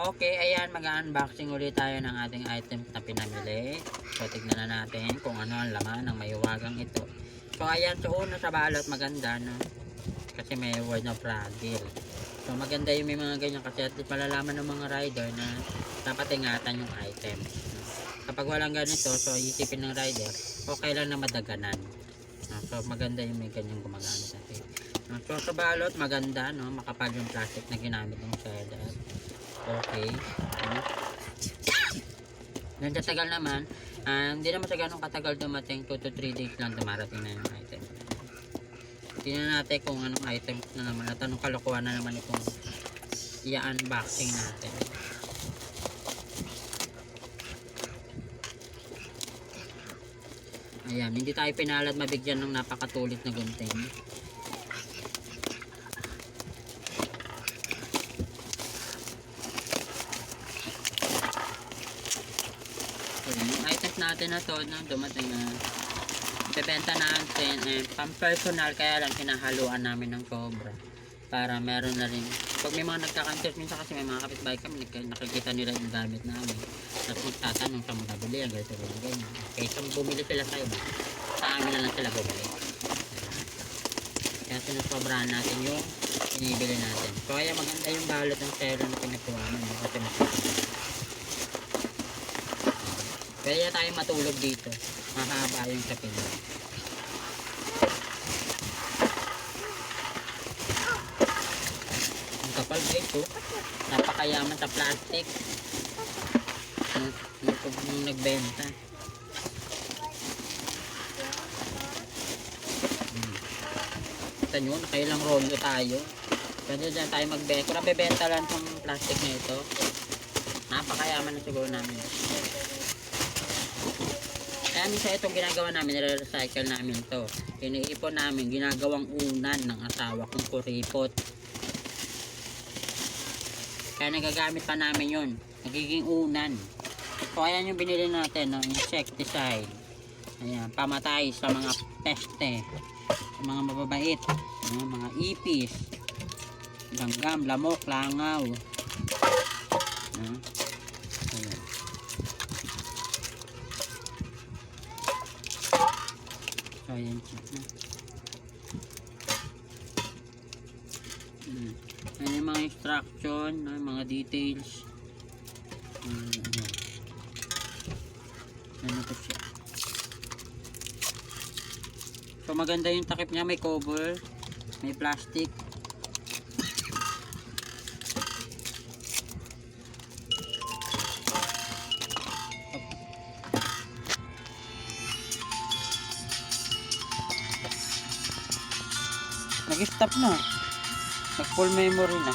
Okay, ayan, mag-unboxing ulit tayo ng ating items na pinamili. So, tignan na natin kung ano ang laman ng mayuwagang ito. So, ayan, so una sa balot, maganda, no? Kasi may word na fragile. So, maganda yung may mga ganyan kasi at least malalaman ng mga rider na dapat ingatan yung items. No? Kapag walang ganito, so isipin ng rider, okay lang na madaganan. No? So, maganda yung may ganyang gumagamit natin. No? So, sa balot, maganda, no? Makapal yung plastic na ginamit ng seller. Okay. Nagtatagal naman. Hindi naman sa ganong katagal dumating. 2 to 3 days lang dumarating na yung item. Tingnan natin kung anong item na naman at anong kalokohan na naman itong i-unboxing natin. Ayan, hindi tayo pinalad mabigyan ng napakatulit na gunting. Yung items natin na to na dumating na ibebenta natin pang personal, kaya lang hinahaluan namin ng sobra para meron na rin pag may mga nagka-cancel. Minsan kasi may mga kapitbahay kami nakikita nila yung gamit namin tapos magtatanong sa mga bili ang ganito ganyan. Kaysa bumili sila sa iba, sa amin na lang sila bumili, kaya sinusobrahan natin yung binibili natin. So kaya maganda yung balot ng seller na pinagkuha namin kasi kaya tayo matulog dito, mahaba yung sapin. Ang kapal guys, oh. Napakayaman sa plastic nung nagbenta. Kita nyo, nakailang rollo tayo. Pwede dyan tayo magbenta. Kung nabibenta lang itong plastic na ito, napakayaman na siguro namin. Kaya minsan itong ginagawa namin, nire-recycle namin ito. Iniipon namin, ginagawang unan ng asawa kong kuripot. Kaya nagagamit pa namin yun, nagiging unan. So ayan yung binili natin, no? Insecticide. Ayan, pamatay sa mga peste, sa mga mababait, mga ipis, langgam, lamok, langaw. Ayan. So ayan siya. Ayan yung mga instruction, mga details. Ano to siya. So maganda yung takip niya, may cover, may plastic. Nag-stop na. Nag full memory na.